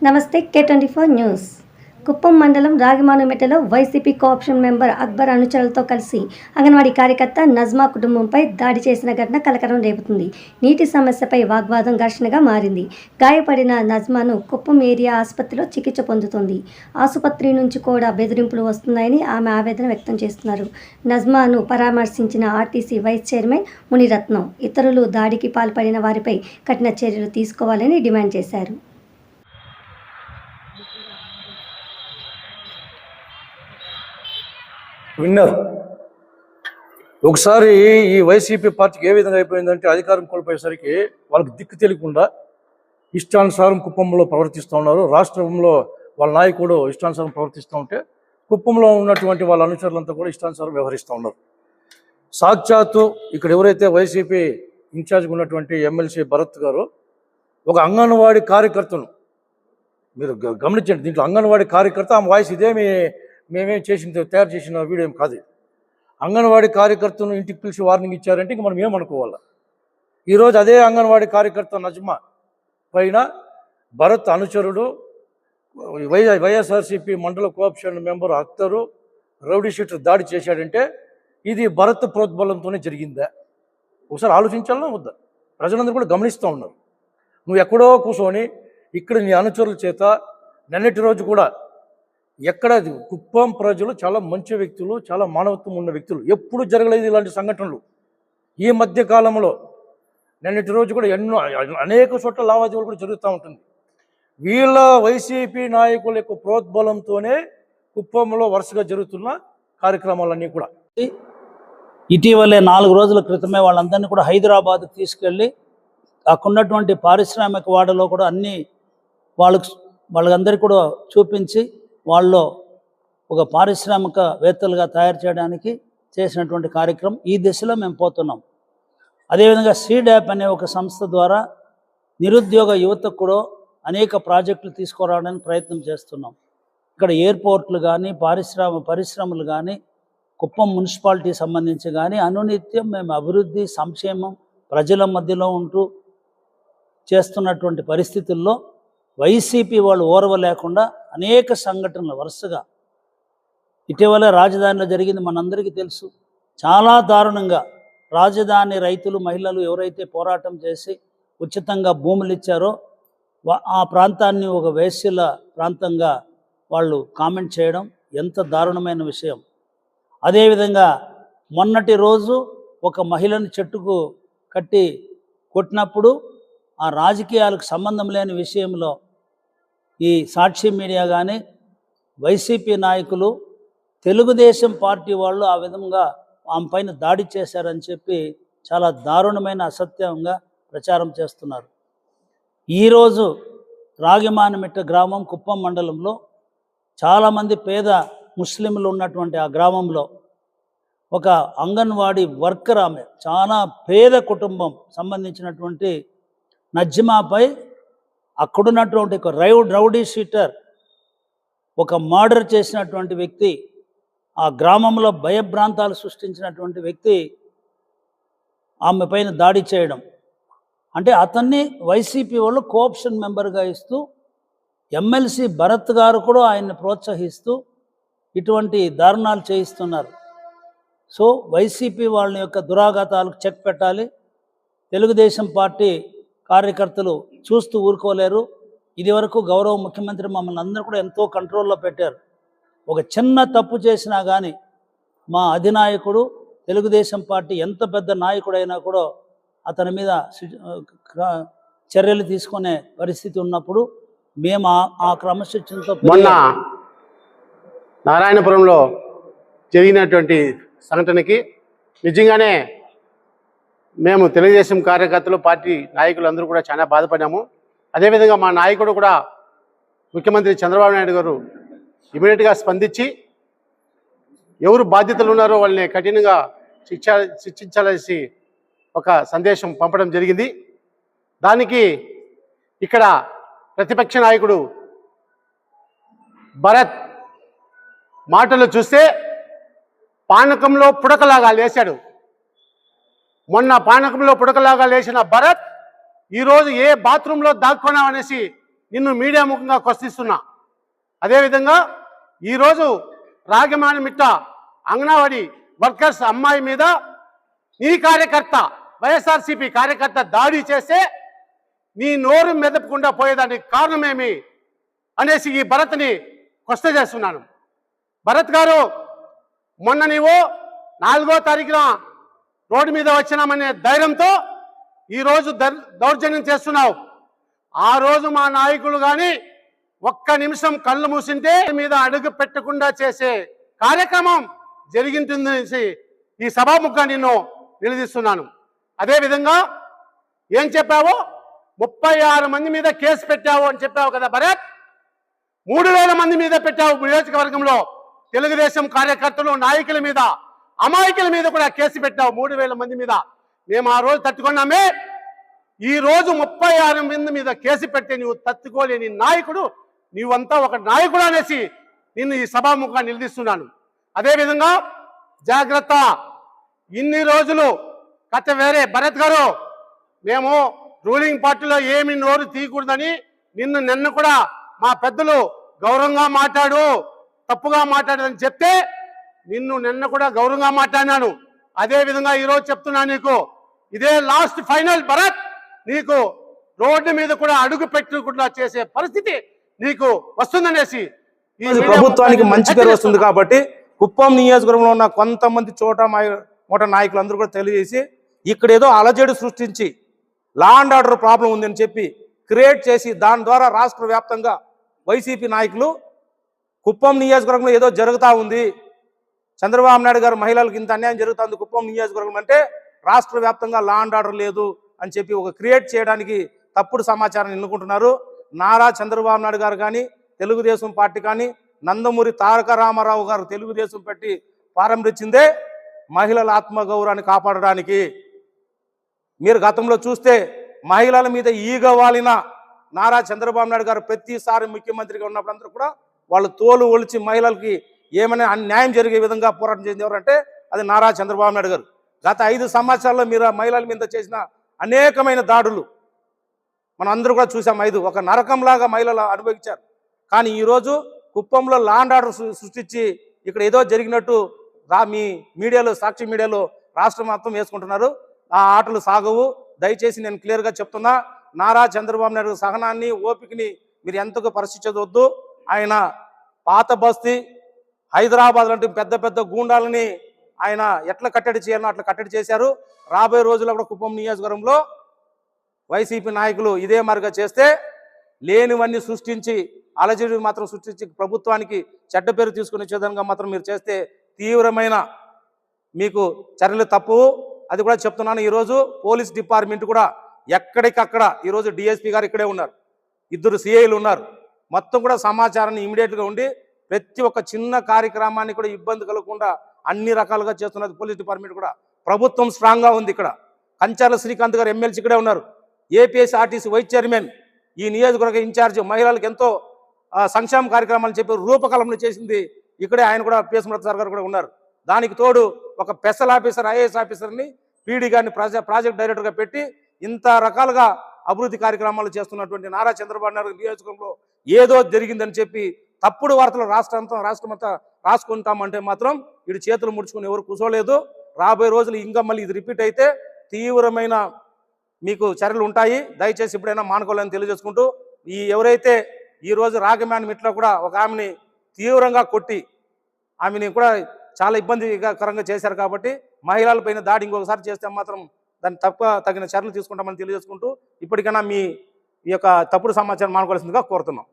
నమస్తే K24 news. Kuppam మండలం రాగిమానుమెట్టలో వైసీపీ కోఆప్షన్ మెంబర్ అక్బర్ అనుచరులతో కలిసి అంగన్వాడీ కార్యకర్త నజ్మా కుటుంబంపై దాడి చేసిన ఘటన కలకలం రేపుతుంది. నీటి సమస్యపై వాగ్వాదం ఘర్షణగా మారింది. గాయపడిన నజ్మాను కుప్పం ఏరియా ఆసుపత్రిలో చికిత్స పొందుతుంది. ఆసుపత్రి నుంచి కూడా బెదిరింపులు వస్తున్నాయని ఆమె ఆవేదన వ్యక్తం చేస్తున్నారు. నజ్మాను పరామర్శించిన ఆర్టీసీ వైస్ చైర్మన్ మునిరత్నం ఇతరులు దాడికి పాల్పడిన వారిపై కఠిన చర్యలు తీసుకోవాలని డిమాండ్ చేశారు. విన్నారు. ఒకసారి ఈ వైసీపీ పార్టీకి ఏ విధంగా అయిపోయిందంటే అధికారం కోల్పోయేసరికి వాళ్ళకి దిక్కు తెలియకుండా ఇష్టానుసారం కుప్పంలో ప్రవర్తిస్తూ ఉన్నారు. రాష్ట్రంలో వాళ్ళ నాయకుడు ఇష్టానుసారం ప్రవర్తిస్తూ ఉంటే కుప్పంలో ఉన్నటువంటి వాళ్ళ అనుచరులంతా కూడా ఇష్టానుసారం వ్యవహరిస్తూ ఉన్నారు. సాక్షాత్తు ఇక్కడ ఎవరైతే వైసీపీ ఇన్ఛార్జ్గా ఉన్నటువంటి ఎమ్మెల్సీ భరత్ గారు ఒక అంగన్వాడీ కార్యకర్తను మీరు గమనించండి. దీంట్లో అంగన్వాడీ కార్యకర్త ఆమె వాయిస్ ఇదేమి మేమేం తయారు చేసిన వీడియో ఏం కాదు. అంగన్వాడీ కార్యకర్తను ఇంటికి పిలిచి వార్నింగ్ ఇచ్చారంటే ఇంక మనం ఏమనుకోవాలి. ఈరోజు అదే అంగన్వాడీ కార్యకర్త నజ్మా పైన భరత్ అనుచరుడు వైఎస్ఆర్సీపీ మండల కోఆప్షన్ మెంబర్ అఖ్తరు రౌడీ షీటర్ దాడి చేశాడంటే ఇది భరత్ ప్రోద్బలంతోనే జరిగిందా? ఒకసారి ఆలోచించాలన్నా వద్దా? ప్రజలందరూ కూడా గమనిస్తూ ఉన్నారు. నువ్వు ఎక్కడో కూర్చొని ఇక్కడ నీ అనుచరుల చేత నిన్నటి రోజు కూడా ఎక్కడ కుప్పం ప్రజలు చాలా మంచి వ్యక్తులు, చాలా మానవత్వం ఉన్న వ్యక్తులు, ఎప్పుడు జరగలేదు ఇలాంటి సంఘటనలు. ఈ మధ్య కాలంలో నిన్నటి రోజు కూడా అనేక చోట్ల లావాదేవీలు కూడా జరుగుతూ ఉంటుంది. వీళ్ళ వైసీపీ నాయకుల యొక్క ప్రోద్బలంతోనే కుప్పంలో వరుసగా జరుగుతున్న కార్యక్రమాలన్నీ కూడా. ఇటీవలే 4 రోజుల క్రితమే వాళ్ళందరినీ కూడా హైదరాబాద్కి తీసుకెళ్ళి అక్కడున్నటువంటి పారిశ్రామిక వాడలో కూడా అన్ని వాళ్ళందరికీ కూడా చూపించి వాళ్ళు ఒక పారిశ్రామికవేత్తలుగా తయారు చేయడానికి చేసినటువంటి కార్యక్రమం. ఈ దిశలో మేము పోతున్నాం. అదేవిధంగా సీడ్యాప్ అనే ఒక సంస్థ ద్వారా నిరుద్యోగ యువతకు కూడా అనేక ప్రాజెక్టులు తీసుకురావడానికి ప్రయత్నం చేస్తున్నాం. ఇక్కడ ఎయిర్పోర్ట్లు కానీ పరిశ్రమలు కానీ కుప్పం మున్సిపాలిటీ సంబంధించి కానీ అనునిత్యం మేము అభివృద్ధి సంక్షేమం ప్రజల మధ్యలో ఉంటూ చేస్తున్నటువంటి పరిస్థితుల్లో వైసీపీ వాళ్ళు ఓర్వ లేకుండా అనేక సంఘటనలు వరుసగా ఇటీవల రాజధానిలో జరిగింది మనందరికీ తెలుసు. చాలా దారుణంగా రాజధాని రైతులు మహిళలు ఎవరైతే పోరాటం చేసి ఉచితంగా భూములు ఇచ్చారో ఆ ప్రాంతాన్ని ఒక వేశ్యల ప్రాంతంగా వాళ్ళు కామెంట్ చేయడం ఎంత దారుణమైన విషయం. అదేవిధంగా మొన్నటి రోజు ఒక మహిళను చెట్టుకు కట్టి కొట్టినప్పుడు ఆ రాజకీయాలకు సంబంధం లేని విషయంలో ఈ సాక్షి మీడియా కానీ వైసీపీ నాయకులు తెలుగుదేశం పార్టీ వాళ్ళు ఆ విధంగా ఆమె పైన దాడి చేశారని చెప్పి చాలా దారుణమైన అసత్యంగా ప్రచారం చేస్తున్నారు. ఈరోజు రాగిమానుమెట్ట గ్రామం కుప్పం మండలంలో చాలామంది పేద ముస్లింలు ఉన్నటువంటి ఆ గ్రామంలో ఒక అంగన్వాడీ వర్కర్ ఆమె చాలా పేద కుటుంబం సంబంధించినటువంటి నజ్మాపై అక్కడున్నటువంటి ఒక రౌడీ షీటర్ ఒక మర్డర్ చేసినటువంటి వ్యక్తి, ఆ గ్రామంలో భయభ్రాంతాలు సృష్టించినటువంటి వ్యక్తి ఆమె పైన దాడి చేయడం అంటే అతన్ని వైసీపీ వాళ్ళు కోఆప్షన్ మెంబర్గా ఇస్తూ ఎమ్మెల్సీ భరత్ గారు కూడా ఆయన్ని ప్రోత్సహిస్తూ ఇటువంటి దారుణాలు చేయిస్తున్నారు. సో వైసీపీ వాళ్ళ యొక్క దురాఘాతాలకు చెక్ పెట్టాలి. తెలుగుదేశం పార్టీ కార్యకర్తలు చూస్తూ ఊరుకోలేరు. ఇదివరకు గౌరవ ముఖ్యమంత్రి మమ్మల్ని అందరూ కూడా ఎంతో కంట్రోల్లో పెట్టారు. ఒక చిన్న తప్పు చేసినా కానీ మా అధినాయకుడు తెలుగుదేశం పార్టీ ఎంత పెద్ద నాయకుడైనా కూడా అతని మీద చర్యలు తీసుకునే పరిస్థితి ఉన్నప్పుడు మేము ఆ క్రమశిక్షణతో మొన్న నారాయణపురంలో జరిగినటువంటి సంఘటనకి నిజంగానే మేము తెలుగుదేశం కార్యకర్తలు పార్టీ నాయకులు అందరూ కూడా చాలా బాధపడ్డాము. అదేవిధంగా మా నాయకుడు కూడా ముఖ్యమంత్రి చంద్రబాబు నాయుడు గారు ఇమీడియట్గా స్పందించి ఎవరు బాధ్యతలు ఉన్నారో వాళ్ళని కఠినంగా శిక్షించాలనేసి ఒక సందేశం పంపడం జరిగింది. దానికి ఇక్కడ ప్రతిపక్ష నాయకుడు భరత్ మాటలు చూస్తే పానకంలో పుడకలాగా లేచాడు. మొన్న పానకంలో పుడకలాగా లేచిన భరత్ ఈరోజు ఏ బాత్రూంలో దాక్కున్నామనేసి నిన్ను మీడియా ముఖంగా ప్రశ్నిస్తున్నా. అదేవిధంగా ఈరోజు రాగిమానిమిట్ట అంగన్వాడీ వర్కర్స్ అమ్మాయి మీద నీ కార్యకర్త వైఎస్ఆర్సీపీ కార్యకర్త దాడి చేస్తే నీ నోరు మెదపకుండా పోయేదానికి కారణమేమి అనేసి ఈ భరత్ని క్వశ్చన్ చేస్తున్నాను. భరత్ గారు, మొన్న నీవు 4వ తారీఖున రోడ్డు మీద వచ్చినామనే ధైర్యంతో ఈరోజు దౌర్జన్యం చేస్తున్నావు. ఆ రోజు మా నాయకులు కానీ ఒక్క నిమిషం కళ్ళు మూసింటే మీద అడుగు పెట్టకుండా చేసే కార్యక్రమం జరిగింటుందనేసి ఈ సభాముఖంగా నిన్ను నిలదీస్తున్నాను. అదేవిధంగా ఏం చెప్పావు, 36 మంది మీద కేసు పెట్టావు అని చెప్పావు కదా భరత్. 3000 మంది మీద పెట్టావు నియోజకవర్గంలో. తెలుగుదేశం కార్యకర్తలు, నాయకుల మీద, అమాయకుల మీద కూడా కేసు పెట్టావు 3000 మంది మీద. మేము ఆ రోజు తట్టుకున్నామే. ఈ రోజు 36 మంది మీద కేసు పెట్టి నువ్వు తట్టుకోలేని నాయకుడు, నీవంతా ఒక నాయకుడు అనేసి నిన్ను ఈ సభాముఖంగా నిలదీస్తున్నాను. అదేవిధంగా జాగ్రత్త, ఇన్ని రోజులు కథ వేరే. భరత్ గారు, మేము రూలింగ్ పార్టీలో ఏమి నోరు తీయకూడదని నిన్న కూడా మా పెద్దలు గౌరవంగా మాట్లాడు, తప్పుగా మాట్లాడదని చెప్తే నిన్న కూడా గౌరవంగా మాట్లాడినాను. అదేవిధంగా ఈరోజు చెప్తున్నా, నీకు ఇదే లాస్ట్ ఫైనల్ భరత్. నీకు రోడ్డు మీద కూడా అడుగు పెట్టకుండా చేసే పరిస్థితి నీకు వస్తుందనేసి ప్రభుత్వానికి మంచి పేరు వస్తుంది కాబట్టి కుప్పం నియోజకవర్గంలో ఉన్న కొంతమంది మోట నాయకులు అందరూ కూడా తెలియజేసి ఇక్కడ ఏదో అలజడి సృష్టించి లా అండ్ ఆర్డర్ ప్రాబ్లం ఉందని చెప్పి క్రియేట్ చేసి దాని ద్వారా రాష్ట్ర వ్యాప్తంగా వైసీపీ నాయకులు కుప్పం నియోజకవర్గంలో ఏదో జరుగుతూ ఉంది, చంద్రబాబు నాయుడు గారు మహిళలకు ఇంత అన్యాయం జరుగుతుంది కుప్పం నియోజకవర్గం అంటే రాష్ట్ర వ్యాప్తంగా లా అండ్ ఆర్డర్ లేదు అని చెప్పి ఒక క్రియేట్ చేయడానికి తప్పుడు సమాచారాన్ని ఎన్నుకుంటున్నారు. నారా చంద్రబాబు నాయుడు గారు కానీ, తెలుగుదేశం పార్టీ కానీ, నందమూరి తారక రామారావు గారు తెలుగుదేశం పెట్టి ప్రారంభించిందే మహిళల ఆత్మగౌరవాన్ని కాపాడడానికి. మీరు గతంలో చూస్తే మహిళల మీద ఈగవాలిన నారా చంద్రబాబు నాయుడు గారు ప్రతిసారి ముఖ్యమంత్రిగా ఉన్నప్పుడు అందరూ కూడా వాళ్ళు తోలు ఒలిచి మహిళలకి ఏమైనా అన్యాయం జరిగే విధంగా పోరాటం చేసింది ఎవరంటే అది నారా చంద్రబాబు నాయుడు గారు. గత 5 సంవత్సరాల్లో మీరు మహిళల మీద చేసిన అనేకమైన దాడులు మనం అందరూ కూడా చూసాం. 5 ఒక నరకంలాగా మహిళలు అనుభవించారు. కానీ ఈరోజు కుప్పంలో లా అండ్ ఆర్డర్ సృష్టించి ఇక్కడ ఏదో జరిగినట్టు మీ మీడియాలో, సాక్షి మీడియాలో రాష్ట్రం మొత్తం వేసుకుంటున్నారు. ఆ ఆటలు సాగవు. దయచేసి నేను క్లియర్గా చెప్తున్నా, నారా చంద్రబాబు నాయుడు సహనాన్ని, ఓపికని మీరు ఎంతగా పరిశీలించవద్దు. ఆయన పాత బస్తీ, హైదరాబాద్ లాంటి పెద్ద పెద్ద గూండాలని ఆయన ఎట్లా కట్టడి చేయాలో అట్లా కట్టడి చేశారు. రాబోయే రోజుల్లో కూడా కుప్పం నియోజకవర్గంలో వైసీపీ నాయకులు ఇదే మరిగా చేస్తే లేనివన్నీ సృష్టించి అలజడి మాత్రం సృష్టించి ప్రభుత్వానికి చెడ్డ పేరు తీసుకుని వచ్చే విధంగా మాత్రం మీరు చేస్తే తీవ్రమైన మీకు చర్యలు తప్పు. అది కూడా చెప్తున్నాను. ఈరోజు పోలీస్ డిపార్ట్మెంట్ కూడా ఎక్కడికక్కడ ఈరోజు డిఎస్పీ గారు ఇక్కడే ఉన్నారు, 2 సిఐలు ఉన్నారు. మొత్తం కూడా సమాచారాన్ని ఇమీడియట్గా ఉండి ప్రతి ఒక్క చిన్న కార్యక్రమాన్ని కూడా ఇబ్బంది కలగకుండా అన్ని రకాలుగా చేస్తున్నది పోలీస్ డిపార్ట్మెంట్ కూడా. ప్రభుత్వం స్ట్రాంగ్గా ఉంది. ఇక్కడ కంచర్ల శ్రీకాంత్ గారు ఎమ్మెల్సీ ఇక్కడే ఉన్నారు. ఏపీఎస్ఆర్టీసీ వైస్ చైర్మన్, ఈ నియోజకవర్గ ఇన్ఛార్జ్, మహిళలకు ఎంతో సంక్షేమ కార్యక్రమాలు చెప్పి రూపకల్పన చేసింది ఇక్కడే ఆయన కూడా పిఎస్ సార్ గారు కూడా ఉన్నారు. దానికి తోడు ఒక స్పెషల్ ఆఫీసర్, ఐఏఎస్ ఆఫీసర్ని, పీడీ గారిని ప్రాజెక్ట్ డైరెక్టర్గా పెట్టి ఇంత రకాలుగా అభివృద్ధి కార్యక్రమాలు చేస్తున్నటువంటి నారా చంద్రబాబు నాయుడు నియోజకవర్గంలో ఏదో జరిగిందని చెప్పి తప్పుడు వార్తలు రాష్ట్రమంతా రాసుకుంటామంటే మాత్రం వీడి చేతులు ముడుచుకుని ఎవరు కూర్చోలేదు. రాబోయే రోజులు ఇంకా మళ్ళీ ఇది రిపీట్ అయితే తీవ్రమైన మీకు చర్యలు ఉంటాయి. దయచేసి ఇప్పుడైనా మానుకోవాలని తెలియజేసుకుంటూ, ఎవరైతే ఈరోజు రాగిమానిమిట్లో కూడా ఒక ఆమెని తీవ్రంగా కొట్టి ఆమెని కూడా చాలా ఇబ్బందికరంగా చేశారు కాబట్టి మహిళలపైన దాడి ఇంకొకసారి చేస్తే మాత్రం దాన్ని తగిన చర్యలు తీసుకుంటామని తెలియజేసుకుంటూ ఇప్పటికైనా మీ యొక్క తప్పుడు సమాచారం మానుకోవాల్సిందిగా కోరుతున్నాం.